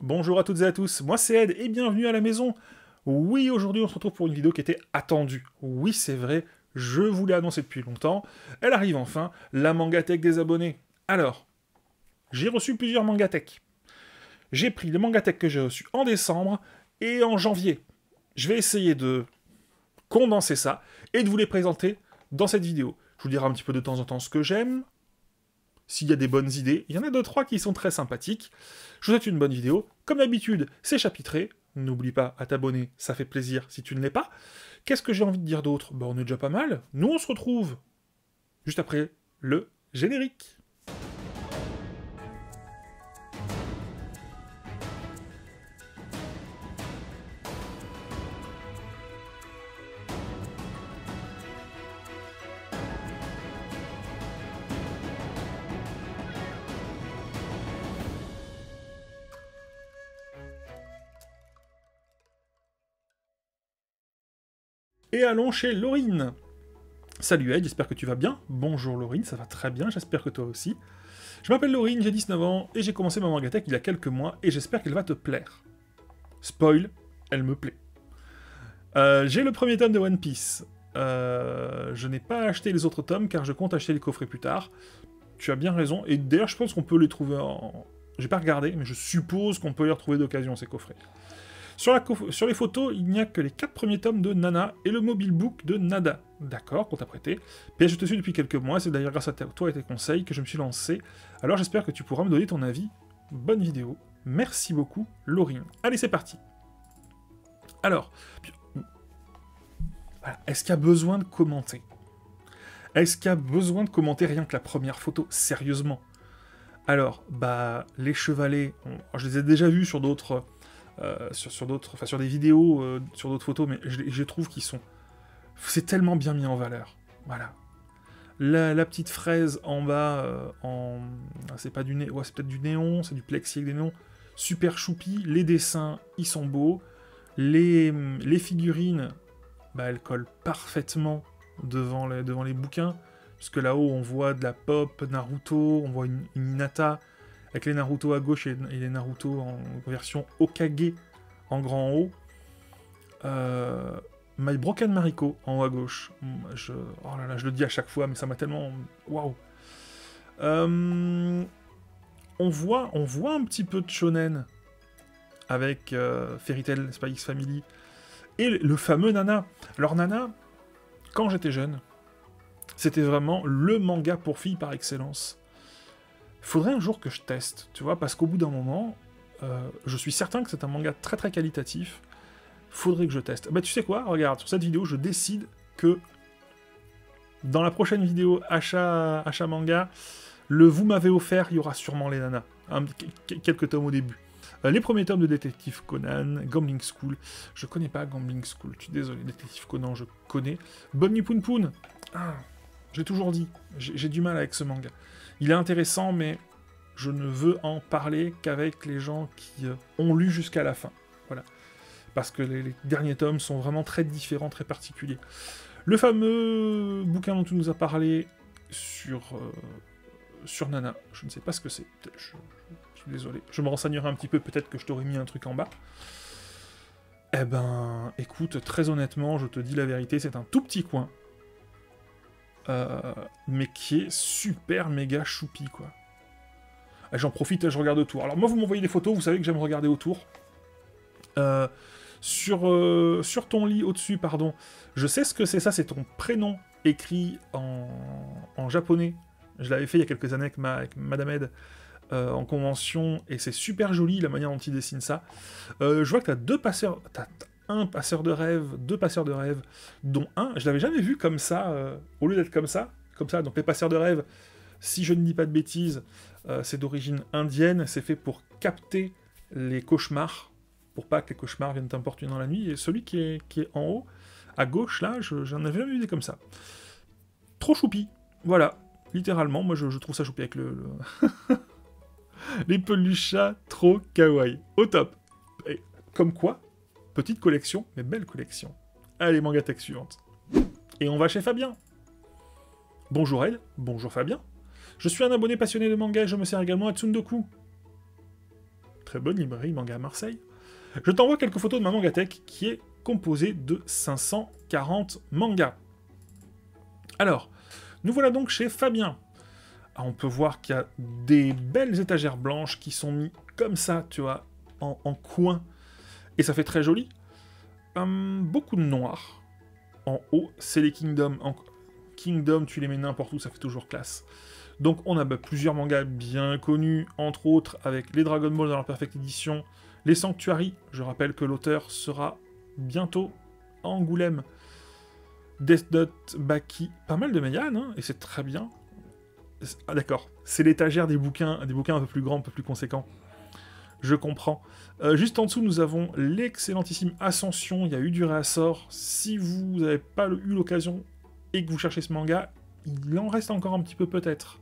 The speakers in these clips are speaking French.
Bonjour à toutes et à tous, moi c'est Ed et bienvenue à la maison. Oui, aujourd'hui on se retrouve pour une vidéo qui était attendue. Oui, c'est vrai, je vous l'ai annoncé depuis longtemps. Elle arrive enfin, la Mangatech des abonnés. Alors, j'ai reçu plusieurs Mangatech. J'ai pris les Mangatech que j'ai reçus en décembre et en janvier. Je vais essayer de condenser ça et de vous les présenter dans cette vidéo. Je vous dirai un petit peu de temps en temps ce que j'aime, s'il y a des bonnes idées. Il y en a 2-3 qui sont très sympathiques. Je vous souhaite une bonne vidéo. Comme d'habitude, c'est chapitré. N'oublie pas à t'abonner, ça fait plaisir si tu ne l'es pas. Qu'est-ce que j'ai envie de dire d'autre? On est déjà pas mal. Nous, on se retrouve juste après le générique. Et allons chez Laurine. Salut Ed, j'espère que tu vas bien. Bonjour Laurine, ça va très bien, j'espère que toi aussi. Je m'appelle Laurine, j'ai 19 ans, et j'ai commencé ma Mangatech il y a quelques mois, et j'espère qu'elle va te plaire. Spoil, elle me plaît. J'ai le premier tome de One Piece. Je n'ai pas acheté les autres tomes, car je compte acheter les coffrets plus tard. Tu as bien raison, et d'ailleurs je pense qu'on peut les trouver en... J'ai pas regardé, mais je suppose qu'on peut les retrouver d'occasion, ces coffrets. Sur les photos, il n'y a que les 4 premiers tomes de Nana et le mobile book de Nada. D'accord, qu'on t'a prêté. PS, je te suis depuis quelques mois, c'est d'ailleurs grâce à toi et tes conseils que je me suis lancé. Alors j'espère que tu pourras me donner ton avis. Bonne vidéo. Merci beaucoup, Laurine. Allez, c'est parti. Alors, voilà. Est-ce qu'il y a besoin de commenter? Est-ce qu'il y a besoin de commenter rien que la première photo? Sérieusement. Alors, les chevalets, je les ai déjà vus sur d'autres... sur des vidéos, sur d'autres photos, mais je trouve qu'ils sont... C'est tellement bien mis en valeur. Voilà. La petite fraise en bas, c'est pas du néon, ouais, c'est peut-être du néon, c'est du plexi avec des néons. Super choupi, les dessins, ils sont beaux. Les figurines, elles collent parfaitement devant les bouquins. Puisque là-haut, on voit de la pop, Naruto, on voit une Hinata, avec les Naruto à gauche et les Naruto en version Hokage en grand en haut. My Broken Mariko en haut à gauche. Oh là là, je le dis à chaque fois, mais ça m'a tellement... Waouh. On voit un petit peu de shonen avec Fairy Tail, Spy X Family, et le fameux Nana. Alors Nana, quand j'étais jeune, c'était vraiment le manga pour filles par excellence. Faudrait un jour que je teste, tu vois, parce qu'au bout d'un moment, je suis certain que c'est un manga très très qualitatif. Faudrait que je teste. Tu sais quoi? Regarde, sur cette vidéo, je décide que dans la prochaine vidéo achat manga, le vous m'avez offert, il y aura sûrement les nanas. Quelques tomes au début. Les premiers tomes de Détective Conan, Gambling School. Je connais pas Gambling School, je suis désolé. Détective Conan, je connais. Bonne Nuit Poun Poun. J'ai toujours dit, j'ai du mal avec ce manga. Il est intéressant, mais je ne veux en parler qu'avec les gens qui ont lu jusqu'à la fin. Voilà. Parce que les derniers tomes sont vraiment très différents, très particuliers. Le fameux bouquin dont tu nous as parlé sur Nana, je ne sais pas ce que c'est. Je suis désolé. Je me renseignerai un petit peu, peut-être que je t'aurais mis un truc en bas. Eh ben, écoute, très honnêtement, je te dis la vérité, c'est un tout petit coin. Mais qui est super méga choupi, quoi. J'en profite, je regarde autour. Alors moi, vous m'envoyez des photos, vous savez que j'aime regarder autour. Sur ton lit au-dessus, pardon, je sais ce que c'est, ça, c'est ton prénom écrit en japonais. Je l'avais fait il y a quelques années avec Madame Ed en convention, et c'est super joli la manière dont il dessine ça. Je vois que t'as deux passeurs... un passeur de rêve, deux passeurs de rêve, dont un, je l'avais jamais vu comme ça, au lieu d'être comme ça, donc les passeurs de rêve, si je ne dis pas de bêtises, c'est d'origine indienne, c'est fait pour capter les cauchemars, pour pas que les cauchemars viennent t'importuner dans la nuit, et celui qui est en haut, à gauche, là, j'en avais jamais vu des comme ça. Trop choupi, voilà, littéralement, moi je trouve ça choupi avec les peluchas, trop kawaii, au top. Et comme quoi, petite collection, mais belle collection. Allez, Mangatech suivante. Et on va chez Fabien. Bonjour Ed, bonjour Fabien. Je suis un abonné passionné de manga et je me sers également à Tsundoku. très bonne librairie manga à Marseille. Je t'envoie quelques photos de ma mangatech qui est composée de 540 mangas. Alors, nous voilà donc chez Fabien. Ah, on peut voir qu'il y a des belles étagères blanches qui sont mises comme ça, tu vois, en coin. Et ça fait très joli. Beaucoup de noir. En haut, c'est les Kingdom. Kingdom, tu les mets n'importe où, ça fait toujours classe. Donc on a plusieurs mangas bien connus, entre autres avec les Dragon Ball dans leur Perfect Edition, les Sanctuary, je rappelle que l'auteur sera bientôt à Angoulême. Death Note, Baki, pas mal de médianes, hein, et c'est très bien. Ah d'accord, c'est l'étagère des bouquins un peu plus grands, un peu plus conséquents. Je comprends. Juste en dessous, nous avons l'excellentissime Ascension, il y a eu du réassort. Si vous n'avez pas eu l'occasion et que vous cherchez ce manga, il en reste encore un petit peu peut-être.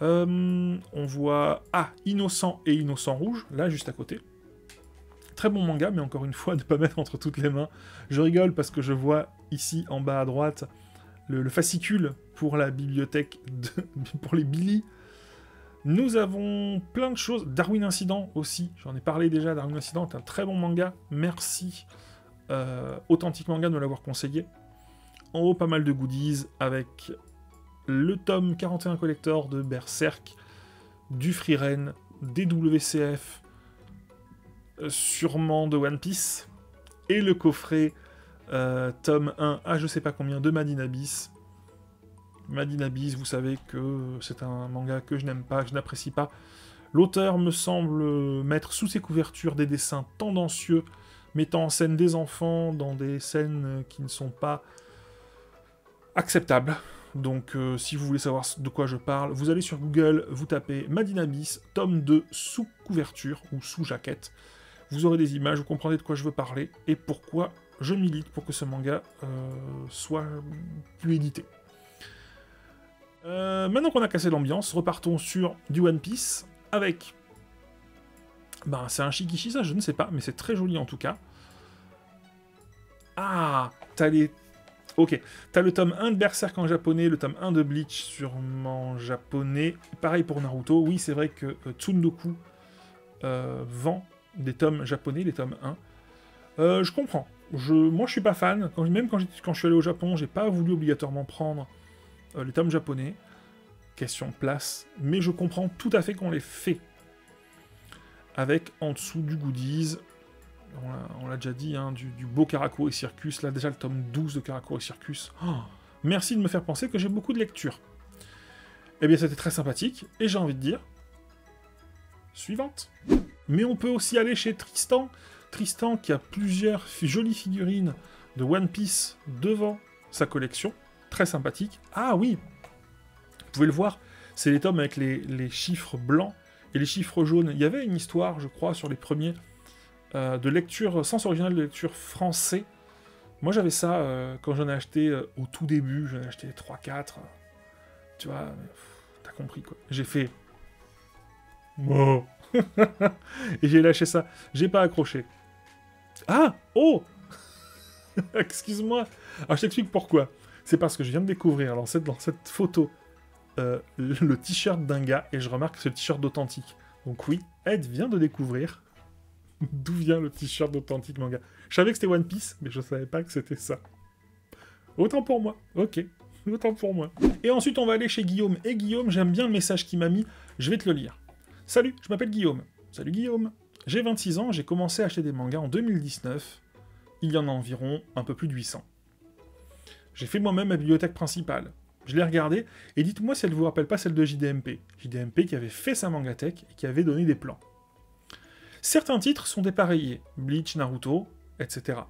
On voit Innocent et Innocent Rouge, là juste à côté. Très bon manga, mais encore une fois, ne pas mettre entre toutes les mains. Je rigole parce que je vois ici en bas à droite le fascicule pour la bibliothèque, pour les Billy. Nous avons plein de choses. Darwin Incident aussi, j'en ai parlé déjà. Darwin Incident est un très bon manga. Merci Authentique Manga de me l'avoir conseillé. En haut, pas mal de goodies avec le tome 41 Collector de Berserk, du Frieren, des WCF, sûrement de One Piece, et le coffret tome 1 à je sais pas combien de Made in Abyss. Made in Abyss, vous savez que c'est un manga que je n'aime pas, que je n'apprécie pas. L'auteur me semble mettre sous ses couvertures des dessins tendancieux, mettant en scène des enfants dans des scènes qui ne sont pas acceptables. Donc si vous voulez savoir de quoi je parle, vous allez sur Google, vous tapez Made in Abyss, tome 2, sous couverture, ou sous jaquette. Vous aurez des images, vous comprendrez de quoi je veux parler, et pourquoi je milite pour que ce manga soit plus édité. Maintenant qu'on a cassé l'ambiance, repartons sur du One Piece, avec... Ben, c'est un Shikishi, ça, je ne sais pas, mais c'est très joli en tout cas. Ah, t'as les... Ok, t'as le tome 1 de Berserk en japonais, le tome 1 de Bleach sûrement japonais. Pareil pour Naruto, oui, c'est vrai que Tsundoku vend des tomes japonais, les tomes 1. Je comprends. Moi, je suis pas fan. Même quand je suis allé au Japon, j'ai pas voulu obligatoirement prendre les tomes japonais. Question de place. Mais je comprends tout à fait qu'on les fait. Avec en dessous du goodies, on l'a déjà dit, hein, du beau Karakuri Circus. Là, déjà, le tome 12 de Karakuri Circus. Oh, merci de me faire penser que j'ai beaucoup de lecture. Eh bien, c'était très sympathique. Et j'ai envie de dire... Suivante. Mais on peut aussi aller chez Tristan. Tristan qui a plusieurs jolies figurines de One Piece devant sa collection. Très sympathique. Ah oui, vous pouvez le voir, c'est les tomes avec les chiffres blancs et les chiffres jaunes. Il y avait une histoire, je crois, sur les premiers, de lecture, sens original de lecture français. Moi j'avais ça quand j'en ai acheté au tout début, j'en ai acheté 3-4. Tu vois, t'as compris quoi. J'ai fait... Oh. Et j'ai lâché ça. J'ai pas accroché. Ah! Oh! Excuse-moi. Alors je t'explique pourquoi. C'est parce que je viens de découvrir dans cette photo le t-shirt d'un gars et je remarque que c'est le t-shirt d'Authentique. Donc oui, Ed vient de découvrir d'où vient le t-shirt d'Authentique Manga. Je savais que c'était One Piece, mais je savais pas que c'était ça. Autant pour moi. Ok. Autant pour moi. Et ensuite on va aller chez Guillaume. Et Guillaume, j'aime bien le message qu'il m'a mis. Je vais te le lire. Salut, je m'appelle Guillaume. Salut Guillaume. J'ai 26 ans, j'ai commencé à acheter des mangas en 2019. Il y en a environ un peu plus de 800. J'ai fait moi-même ma bibliothèque principale. Je l'ai regardée, et dites-moi si elle ne vous rappelle pas celle de JDMP. JDMP qui avait fait sa mangatech et qui avait donné des plans. Certains titres sont dépareillés, Bleach, Naruto, etc.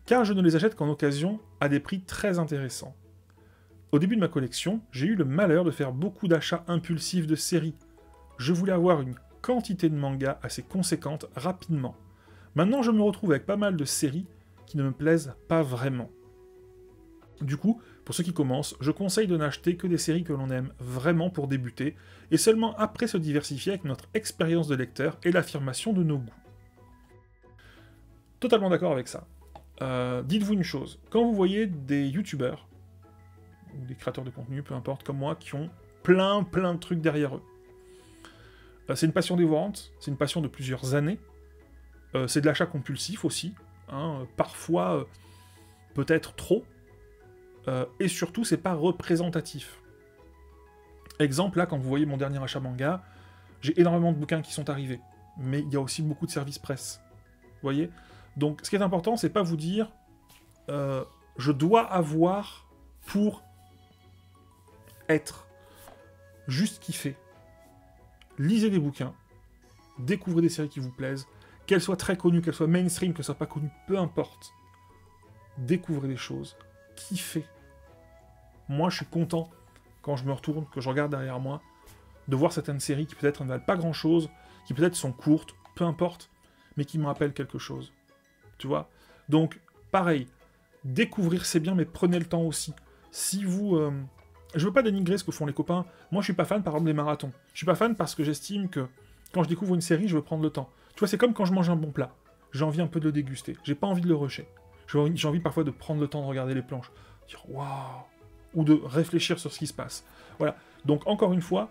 Car je ne les achète qu'en occasion à des prix très intéressants. Au début de ma collection, j'ai eu le malheur de faire beaucoup d'achats impulsifs de séries. Je voulais avoir une quantité de mangas assez conséquente rapidement. Maintenant, je me retrouve avec pas mal de séries qui ne me plaisent pas vraiment. Du coup, pour ceux qui commencent, je conseille de n'acheter que des séries que l'on aime vraiment pour débuter, et seulement après se diversifier avec notre expérience de lecteur et l'affirmation de nos goûts. Totalement d'accord avec ça. Dites-vous une chose, quand vous voyez des youtubeurs, ou des créateurs de contenu, peu importe, comme moi, qui ont plein de trucs derrière eux, C'est une passion dévorante, c'est une passion de plusieurs années. C'est de l'achat compulsif aussi, hein, parfois peut-être trop. Et surtout, c'est pas représentatif. Exemple, là, quand vous voyez mon dernier achat manga, j'ai énormément de bouquins qui sont arrivés. Mais il y a aussi beaucoup de services presse. Vous voyez? Donc, ce qui est important, c'est pas vous dire je dois avoir pour être. Juste kiffer. Lisez des bouquins. Découvrez des séries qui vous plaisent. Qu'elles soient très connues, qu'elles soient mainstream, qu'elles soient pas connues, peu importe. Découvrez des choses. Kiffez. Moi, je suis content, quand je me retourne, que je regarde derrière moi, de voir certaines séries qui peut-être ne valent pas grand-chose, qui peut-être sont courtes, peu importe, mais qui me rappellent quelque chose. Tu vois? Donc, pareil, découvrir c'est bien, mais prenez le temps aussi. Si vous... Je veux pas dénigrer ce que font les copains. Moi, je suis pas fan, par exemple, des marathons. Je suis pas fan parce que j'estime que quand je découvre une série, je veux prendre le temps. Tu vois, c'est comme quand je mange un bon plat. J'ai envie un peu de le déguster. J'ai pas envie de le rusher. J'ai envie parfois de prendre le temps de regarder les planches. Dire waouh, ou de réfléchir sur ce qui se passe. Voilà. Donc, encore une fois,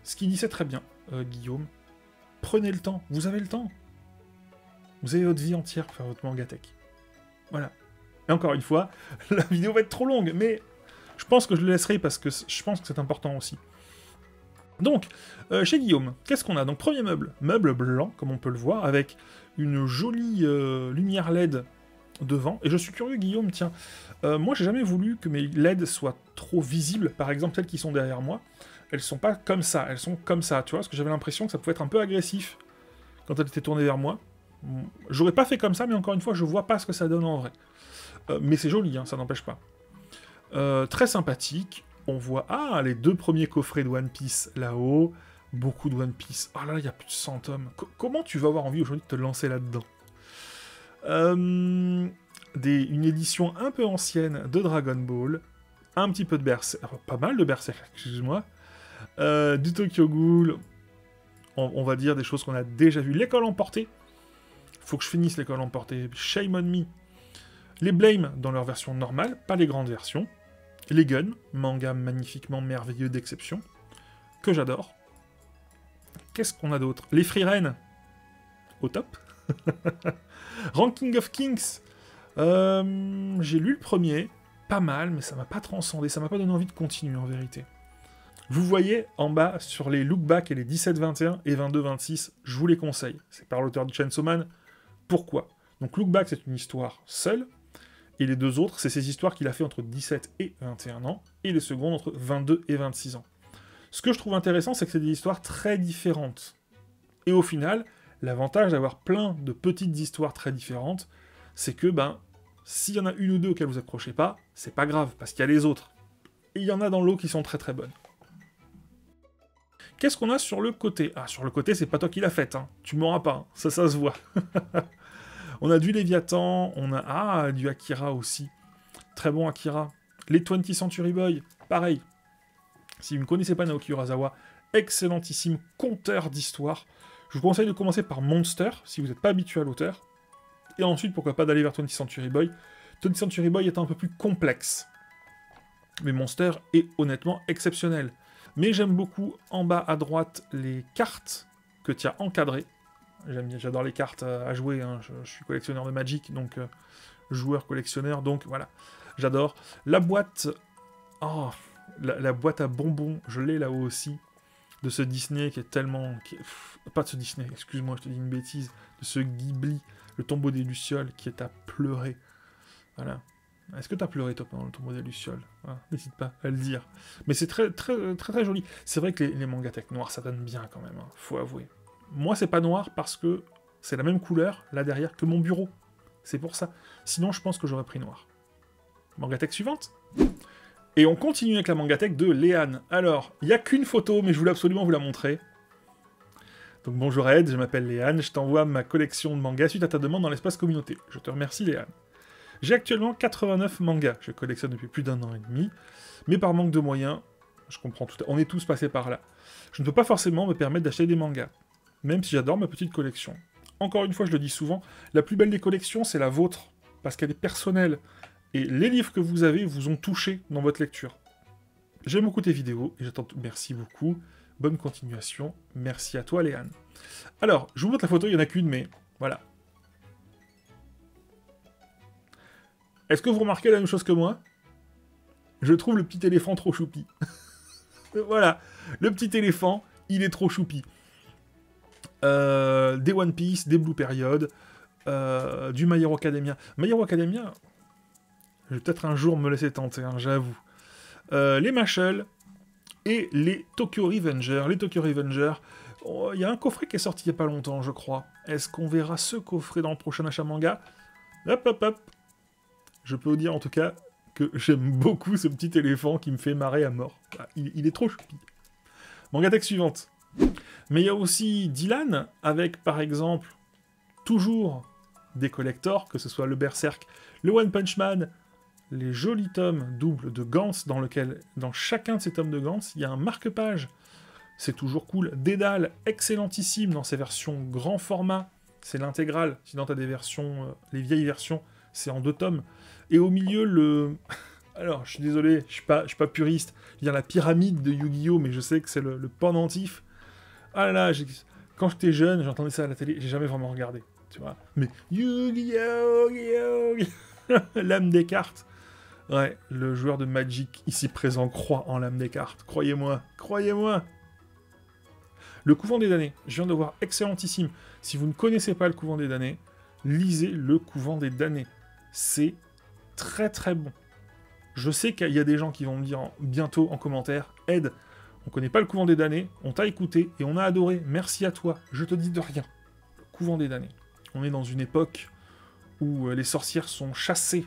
ce qu'il dit, c'est très bien, Guillaume. Prenez le temps. Vous avez le temps. Vous avez votre vie entière pour faire votre mangatech. Voilà. Et encore une fois, la vidéo va être trop longue, mais je pense que je le laisserai parce que je pense que c'est important aussi. Donc, chez Guillaume, qu'est-ce qu'on a? Donc, premier meuble. Meuble blanc, comme on peut le voir, avec une jolie lumière LED devant. Et je suis curieux, Guillaume, tiens, moi j'ai jamais voulu que mes LED soient trop visibles, par exemple celles qui sont derrière moi. Elles sont pas comme ça, elles sont comme ça, tu vois, parce que j'avais l'impression que ça pouvait être un peu agressif quand elles étaient tournées vers moi. J'aurais pas fait comme ça, mais encore une fois, je vois pas ce que ça donne en vrai. Mais c'est joli, hein, ça n'empêche pas. Très sympathique. On voit, les 2 premiers coffrets de One Piece là-haut. Beaucoup de One Piece. Ah là, il y a plus de 100 tomes. Comment tu vas avoir envie aujourd'hui de te lancer là-dedans? Une édition un peu ancienne de Dragon Ball. Un petit peu de Berserk. Pas mal de Berserk, excuse-moi. Du Tokyo Ghoul. On va dire des choses qu'on a déjà vues. L'école emportée. Faut que je finisse l'école emportée. Shame on me. Les Blame dans leur version normale, pas les grandes versions. Les Guns, manga magnifiquement merveilleux d'exception, que j'adore. Qu'est-ce qu'on a d'autre? Les Frieren, au top. Ranking of Kings, j'ai lu le premier, pas mal, mais ça m'a pas transcendé, ça m'a pas donné envie de continuer en vérité. Vous voyez en bas sur les lookbacks et les 17-21 et 22-26, je vous les conseille. C'est par l'auteur de Chainsaw Man. Pourquoi? Donc lookback, c'est une histoire seule. Et les 2 autres, c'est ces histoires qu'il a fait entre 17 et 21 ans, et les secondes entre 22 et 26 ans. Ce que je trouve intéressant, c'est que c'est des histoires très différentes. Et au final, l'avantage d'avoir plein de petites histoires très différentes, c'est que, s'il y en a une ou deux auxquelles vous accrochez pas, c'est pas grave, parce qu'il y a les autres. Et il y en a dans l'eau qui sont très très bonnes. Qu'est-ce qu'on a sur le côté? Ah, sur le côté, c'est pas toi qui l'as faite, hein. Tu m'auras pas, hein. Ça se voit. On a du Léviathan, on a du Akira aussi. Très bon Akira. Les 20th Century Boy, pareil. Si vous ne connaissez pas Naoki Urasawa, excellentissime conteur d'histoire. Je vous conseille de commencer par Monster, si vous n'êtes pas habitué à l'auteur. Et ensuite, pourquoi pas d'aller vers 20th Century Boy. 20th Century Boy est un peu plus complexe. Mais Monster est honnêtement exceptionnel. Mais j'aime beaucoup, en bas à droite, les cartes que tu as encadrées. J'adore les cartes à jouer, hein. Je suis collectionneur de Magic, donc joueur-collectionneur, donc voilà, j'adore. La boîte, la boîte à bonbons, je l'ai là-haut aussi, de ce Disney qui est tellement... pas de ce Disney, excuse-moi, je te dis une bêtise, de ce Ghibli, le tombeau des Lucioles, qui est à pleurer. Voilà. Est-ce que t'as pleuré, toi, pendant le tombeau des Lucioles? N'hésite pas à le dire. Mais c'est très, très, très, très joli. C'est vrai que les mangatech noirs, ça donne bien quand même, hein, faut avouer. Moi, c'est pas noir parce que c'est la même couleur, là derrière, que mon bureau. C'est pour ça. Sinon, je pense que j'aurais pris noir. Mangatech suivante. Et on continue avec la mangatech de Léane. Alors, il n'y a qu'une photo, mais je voulais absolument vous la montrer. Donc bonjour Ed, je m'appelle Léane, je t'envoie ma collection de mangas suite à ta demande dans l'espace communauté. Je te remercie Léane. J'ai actuellement 89 mangas, je collectionne depuis plus d'1 an et demi, mais par manque de moyens, je comprends tout, on est tous passés par là. Je ne peux pas forcément me permettre d'acheter des mangas. Même si j'adore ma petite collection. Encore une fois, je le dis souvent, la plus belle des collections, c'est la vôtre, parce qu'elle est personnelle, et les livres que vous avez vous ont touché dans votre lecture. J'aime beaucoup tes vidéos, et j'attends... Merci beaucoup. Bonne continuation. Merci à toi, Léane. Alors, je vous montre la photo, il n'y en a qu'une, mais voilà. Est-ce que vous remarquez la même chose que moi? Je trouve le petit éléphant trop choupi. Voilà, le petit éléphant, il est trop choupi. Des One Piece, des Blue Period, du My Hero Academia. My Hero Academia, je vais peut-être un jour me laisser tenter, hein, j'avoue. Les Mashal et les Tokyo Revengers. Les Tokyo Revengers, il y a un coffret qui est sorti il n'y a pas longtemps, je crois. Est-ce qu'on verra ce coffret dans le prochain achat manga? Hop, hop, hop. Je peux vous dire en tout cas que j'aime beaucoup ce petit éléphant qui me fait marrer à mort. Il est trop choupi. Manga texte suivante. Mais il y a aussi Dylan, avec par exemple, toujours des collectors, que ce soit le Berserk, le One Punch Man, les jolis tomes doubles de Gantz, dans chacun de ces tomes de Gantz, il y a un marque-page. C'est toujours cool. Dédale, excellentissime dans ses versions grand format. C'est l'intégrale. Sinon, tu as des versions, les vieilles versions, c'est en 2 tomes. Et au milieu, le... Alors, je suis désolé, je suis pas puriste. Il y a la pyramide de Yu-Gi-Oh, mais je sais que c'est le pendentif. Ah là là, quand j'étais jeune, j'entendais ça à la télé, j'ai jamais vraiment regardé, tu vois. Mais Yu-Gi-Oh, Yu-Gi-Oh, l'âme des cartes. Ouais, le joueur de Magic ici présent croit en l'âme des cartes. Croyez-moi, croyez-moi. Le Couvent des Damnés, je viens de voir, excellentissime. Si vous ne connaissez pas le Couvent des Damnés, lisez le Couvent des Damnés. C'est très très bon. Je sais qu'il y a des gens qui vont me dire bientôt en commentaire, Ed, on connaît pas le Couvent des Damnés, on t'a écouté et on a adoré, merci à toi, je te dis de rien. Le Couvent des Damnés. On est dans une époque où les sorcières sont chassées.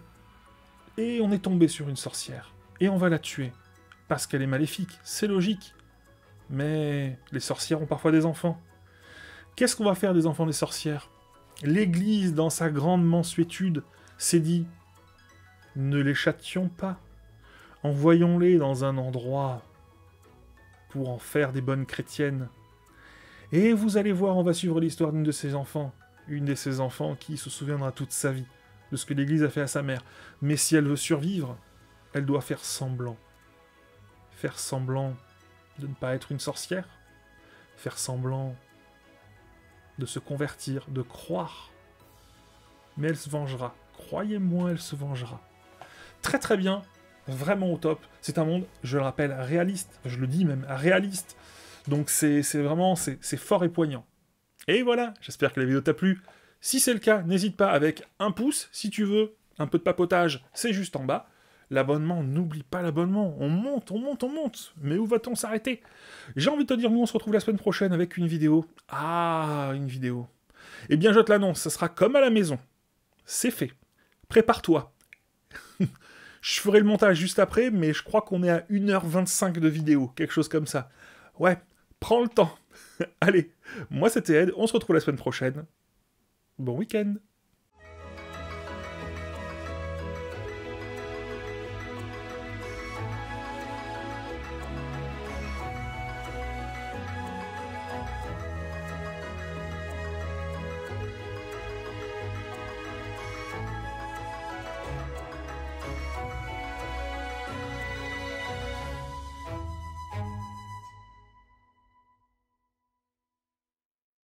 Et on est tombé sur une sorcière. Et on va la tuer. Parce qu'elle est maléfique, c'est logique. Mais les sorcières ont parfois des enfants. Qu'est-ce qu'on va faire des enfants des sorcières? L'Église, dans sa grande mansuétude, s'est dit « Ne les châtions pas. Envoyons-les dans un endroit pour en faire des bonnes chrétiennes. Et vous allez voir, on va suivre l'histoire d'une de ses enfants. Une de ses enfants qui se souviendra toute sa vie de ce que l'Église a fait à sa mère. Mais si elle veut survivre, elle doit faire semblant. Faire semblant de ne pas être une sorcière. Faire semblant de se convertir, de croire. Mais elle se vengera. Croyez-moi, elle se vengera. Très très bien, vraiment au top. C'est un monde, je le rappelle, réaliste. Je le dis même, réaliste. Donc c'est vraiment, c'est fort et poignant. Et voilà, j'espère que la vidéo t'a plu. Si c'est le cas, n'hésite pas avec un pouce, si tu veux, un peu de papotage, c'est juste en bas. L'abonnement, n'oublie pas l'abonnement, on monte, on monte, on monte. Mais où va-t-on s'arrêter? J'ai envie de te dire, nous on se retrouve la semaine prochaine avec une vidéo. Ah, une vidéo. Eh bien, je te l'annonce, ça sera comme à la maison. C'est fait. Prépare-toi. Je ferai le montage juste après, mais je crois qu'on est à 1h25 de vidéo, quelque chose comme ça. Ouais, prends le temps. Allez, moi c'était Ed, on se retrouve la semaine prochaine. Bon week-end.